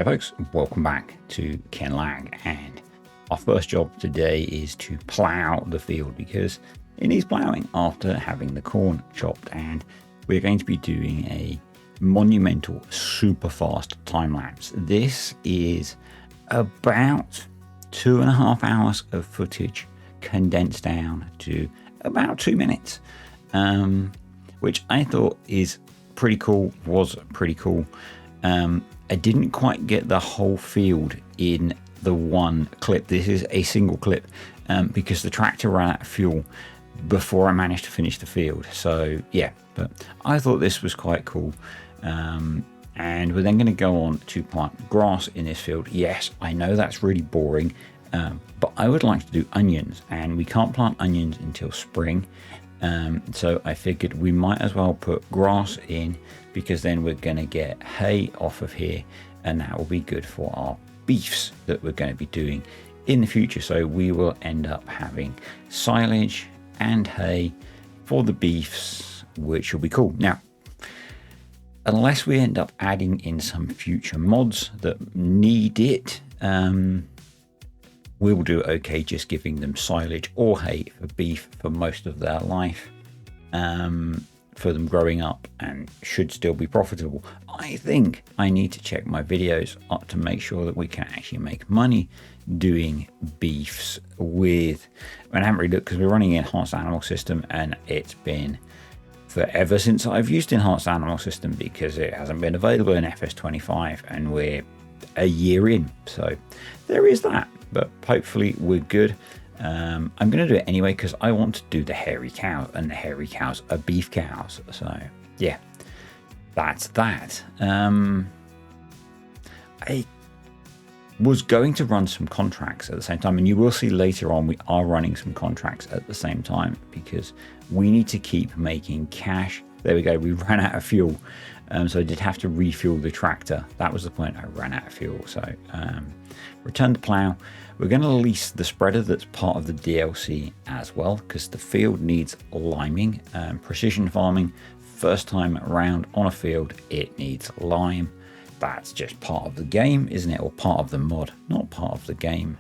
folks, welcome back to Kinlaig, and our first job today is to plough the field because it needs ploughing after having the corn chopped, and we're going to be doing a monumental super fast time lapse. This is about 2.5 hours of footage condensed down to about 2 minutes, which I thought is pretty cool, was pretty cool. I didn't quite get the whole field in the one clip. This is a single clip because the tractor ran out of fuel before I managed to finish the field. So yeah, but I thought this was quite cool. And we're then going to go on to plant grass in this field. Yes, I know that's really boring, but I would like to do onions, and we can't plant onions until spring. So I figured we might as well put grass in, because then we're going to get hay off of here, and that will be good for our beefs that we're going to be doing in the future. So we will end up having silage and hay for the beefs, which will be cool. Now, unless we end up adding in some future mods that need it, we will do okay just giving them silage or hay for beef for most of their life, for them growing up, and should still be profitable. I think I need to check my videos up to make sure that we can actually make money doing beefs with, I haven't really looked because we're running Enhanced Animal System, and it's been forever since I've used Enhanced Animal System because it hasn't been available in FS25, and we're a year in. So there is that, but hopefully we're good. I'm going to do it anyway because I want to do the hairy cows, and the hairy cows are beef cows. So yeah, that's that. I was going to run some contracts at the same time, and you will see later on we are running some contracts at the same time because we need to keep making cash. There we go, we ran out of fuel, so I did have to refuel the tractor. That was the point, I ran out of fuel. So return to plow. We're going to lease the spreader that's part of the DLC as well, because the field needs liming. Precision farming, first time around on a field, it needs lime. That's just part of the game, isn't it? Or part of the mod, not part of the game.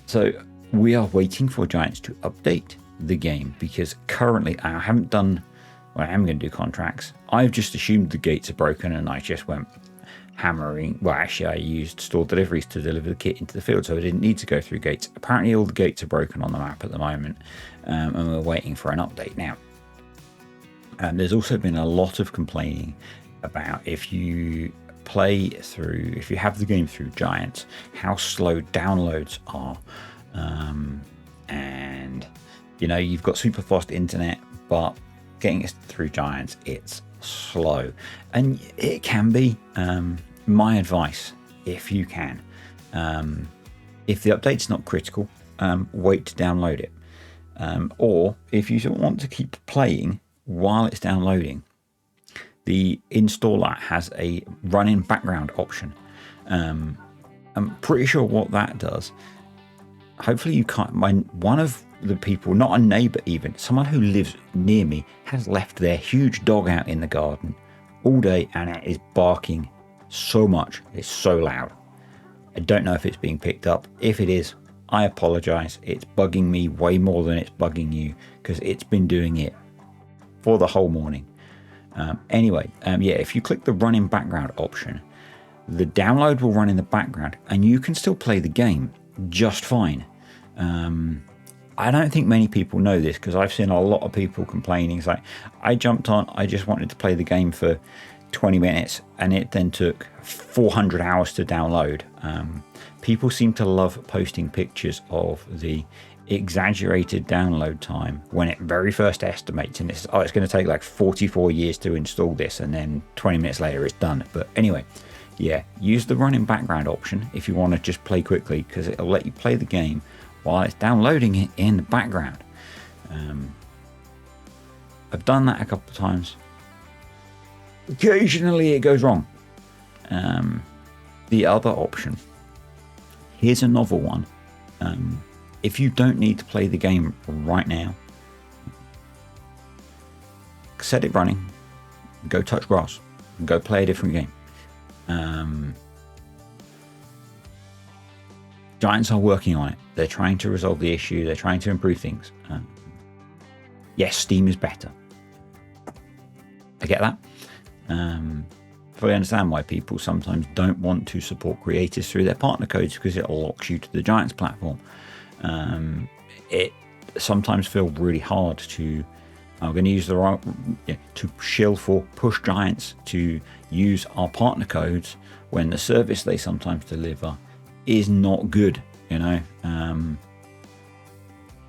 So we are waiting for Giants to update the game, because currently I haven't done, well, I am going to do contracts. I've just assumed the gates are broken, and I just went hammering. Well, actually I used store deliveries to deliver the kit into the field, so I didn't need to go through gates. Apparently all the gates are broken on the map at the moment, and we're waiting for an update now. There's also been a lot of complaining about if you play through, if you have the game through Giants, how slow downloads are. And you know, you've got super fast internet, but getting it through Giants, it's slow, and it can be. My advice, if you can, if the update's not critical, wait to download it, or if you don't want to keep playing while it's downloading, the installer has a running background option. I'm pretty sure what that does, hopefully you can't, one of the people, not a neighbor even, someone who lives near me, has left their huge dog out in the garden all day, and it is barking so much, it's so loud. I don't know if it's being picked up. If it is, I apologize. It's bugging me way more than it's bugging you, because it's been doing it for the whole morning. Anyway, yeah, if you click the running background option, the download will run in the background, and you can still play the game just fine. I don't think many people know this, because I've seen a lot of people complaining. It's like, I jumped on, I just wanted to play the game for 20 minutes, and it then took 400 hours to download. People seem to love posting pictures of the exaggerated download time when it very first estimates, and it's going to take like 44 years to install this, and then 20 minutes later it's done. But anyway, yeah, use the running background option if you want to just play quickly, because it'll let you play the game while it's downloading it in the background. I've done that a couple of times. Occasionally it goes wrong. The other option, here's a novel one. If you don't need to play the game right now, set it running, go touch grass. Go play a different game. Giants are working on it. They're trying to resolve the issue. They're trying to improve things. Yes, Steam is better. I get that. Fully understand why people sometimes don't want to support creators through their partner codes, because it locks you to the Giants platform. It sometimes feels really hard to, I'm going to use the right, to shill for push Giants to use our partner codes when the service they sometimes deliver is not good.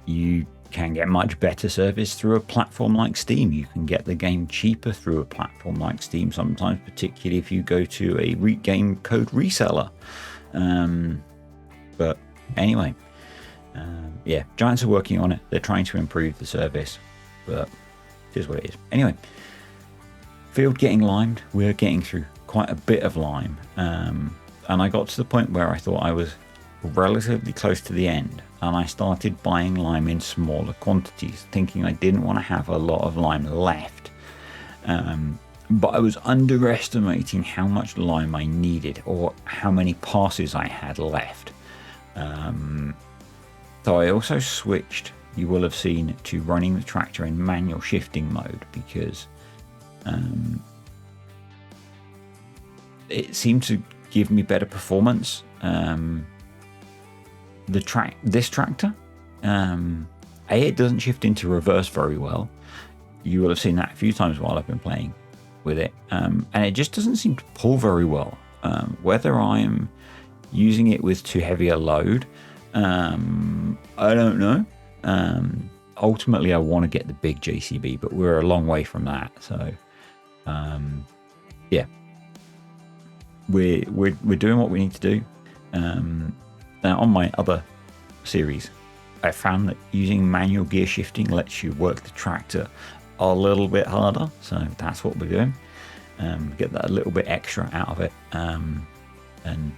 You can get much better service through a platform like Steam. You can get the game cheaper through a platform like Steam sometimes, particularly if you go to a game code reseller. But anyway, Giants are working on it. They're trying to improve the service, but it is what it is. Anyway, field getting limed. We're getting through quite a bit of lime, and I got to the point where I thought I was relatively close to the end, and I started buying lime in smaller quantities, thinking I didn't want to have a lot of lime left, but I was underestimating how much lime I needed, or how many passes I had left. So I also switched, you will have seen, to running the tractor in manual shifting mode, because it seemed to give me better performance. This tractor, it doesn't shift into reverse very well. You will have seen that a few times while I've been playing with it, and it just doesn't seem to pull very well. Whether I'm using it with too heavy a load, I don't know. Ultimately, I want to get the big JCB, but we're a long way from that. So, we're doing what we need to do. Now, on my other series, I found that using manual gear shifting lets you work the tractor a little bit harder. So that's what we're doing. Get that a little bit extra out of it. And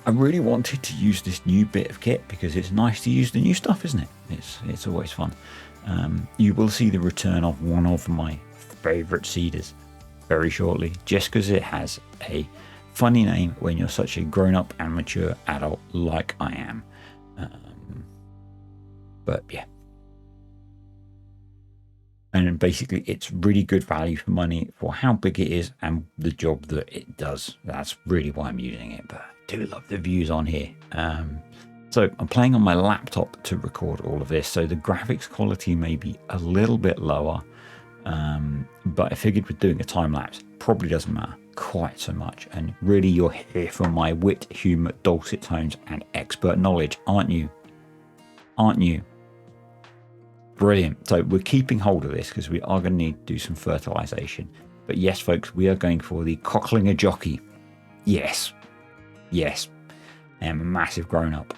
I really wanted to use this new bit of kit because it's nice to use the new stuff, isn't it? It's always fun. You will see the return of one of my favourite seeders very shortly, just because it has a funny name when you're such a grown-up and mature adult like I am. But yeah. And basically it's really good value for money for how big it is and the job that it does. That's really why I'm using it, but I do love the views on here. So I'm playing on my laptop to record all of this, so the graphics quality may be a little bit lower, but I figured with doing a time-lapse, probably doesn't matter quite so much. And really, you're here for my wit, humour, dulcet tones, and expert knowledge, aren't you? Aren't you? Brilliant. So we're keeping hold of this because we are going to need to do some fertilisation. But yes, folks, we are going for the Cocklinger Jockey. Yes. Yes. I am a massive grown-up.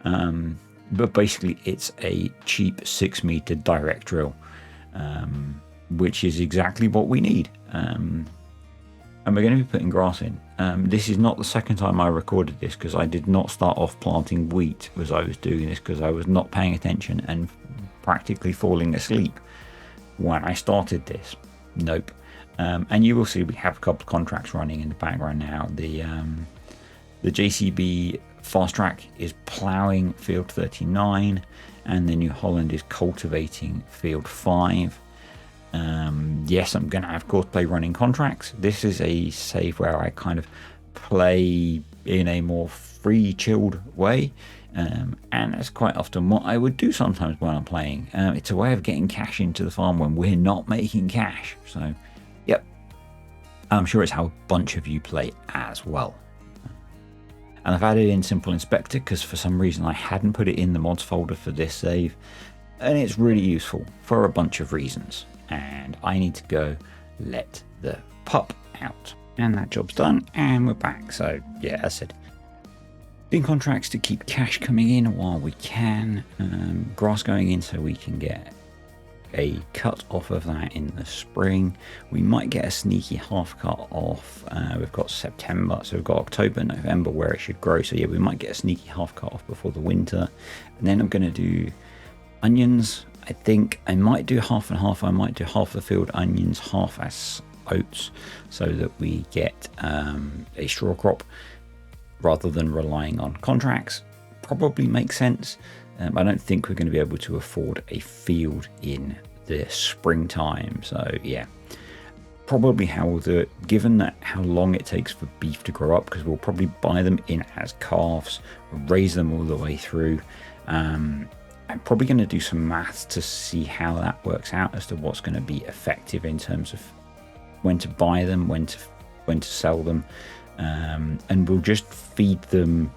But basically, it's a cheap 6-metre direct drill, which is exactly what we need. And we're going to be putting grass in. This is not the second time I recorded this, because I did not start off planting wheat as I was doing this, because I was not paying attention and practically falling asleep when I started this. Nope. And you will see we have a couple of contracts running in the background now. The JCB Fast Track is ploughing field 39, and the New Holland is cultivating field 5. Yes, I'm going to have, of course, play running contracts. This is a save where I kind of play in a more free, chilled way. And that's quite often what I would do sometimes when I'm playing. It's a way of getting cash into the farm when we're not making cash. So, yep. I'm sure it's how a bunch of you play as well. And I've added in Simple Inspector because for some reason I hadn't put it in the mods folder for this save. And it's really useful for a bunch of reasons. And I need to go let the pup out. And that job's done, and we're back. So, yeah, as I said, doing contracts to keep cash coming in while we can. Grass going in so we can get a cut off of that in the spring. We might get a sneaky half cut off. We've got September, so we've got October, November where it should grow. So, yeah, we might get a sneaky half cut off before the winter. And then I'm going to do onions. I think I might do half and half. I might do half the field onions, half as oats so that we get a straw crop rather than relying on contracts probably makes sense. I don't think we're going to be able to afford a field in the springtime. So yeah, probably how we'll do it, given that how long it takes for beef to grow up, because we'll probably buy them in as calves, raise them all the way through. I'm probably going to do some maths to see how that works out as to what's going to be effective in terms of when to buy them, when to sell them, and we'll just feed them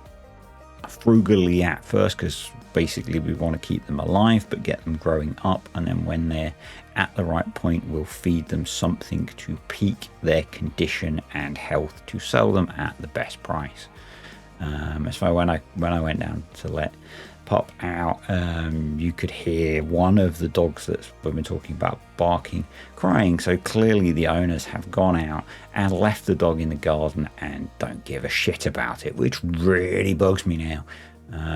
frugally at first, because basically we want to keep them alive but get them growing up, and then when they're at the right point we'll feed them something to peak their condition and health to sell them at the best price. So when I went down to let Pup out, you could hear one of the dogs that's we've been talking about barking, crying. So clearly the owners have gone out and left the dog in the garden and don't give a shit about it, which really bugs me now,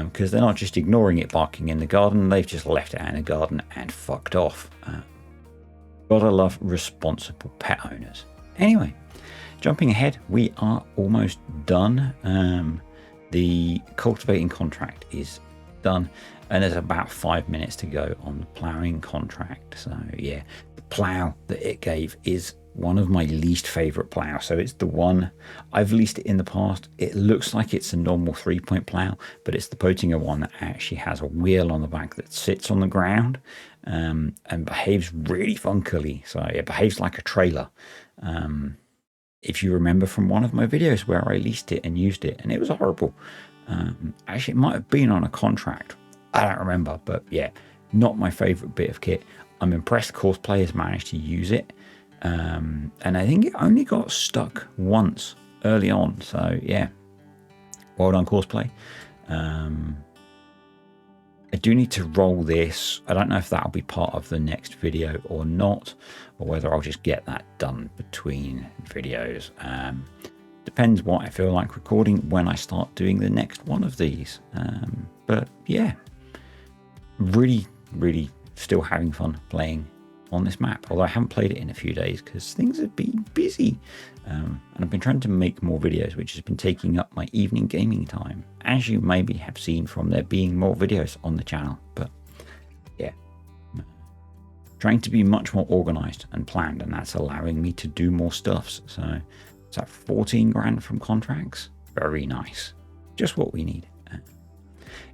because they're not just ignoring it barking in the garden, they've just left it out in the garden and fucked off. Gotta love responsible pet owners. Anyway, jumping ahead, we are almost done. The cultivating contract is done, and there's about 5 minutes to go on the ploughing contract. So yeah, the plough that it gave is one of my least favorite plough. So it's the one I've leased it in the past. It looks like it's a normal 3-point plough, but it's the Potinger one that actually has a wheel on the back that sits on the ground, and behaves really funkily. So it behaves like a trailer. If you remember from one of my videos where I leased it and used it, and it was horrible. Actually, it might have been on a contract. I don't remember, but yeah, not my favorite bit of kit. I'm impressed course players managed to use it. And I think it only got stuck once early on. So yeah, well done course play. I do need to roll this. I don't know if that'll be part of the next video or not, or whether I'll just get that done between videos. Depends what I feel like recording when I start doing the next one of these. But yeah, really still having fun playing on this map, although I haven't played it in a few days because things have been busy, and I've been trying to make more videos, which has been taking up my evening gaming time, as you maybe have seen from there being more videos on the channel. But yeah, trying to be much more organized and planned, and that's allowing me to do more stuffs. So it's at 14 grand from contracts. Very nice, just what we need.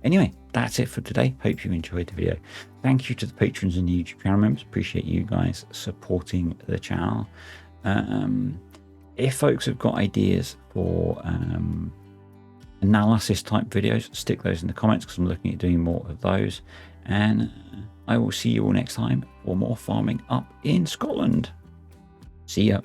Anyway, that's it for today. Hope you enjoyed the video. Thank you to the patrons and the YouTube channel members. Appreciate you guys supporting the channel. If folks have got ideas for analysis type videos, stick those in the comments, because I'm looking at doing more of those. And I will see you all next time for more farming up in Scotland. See ya.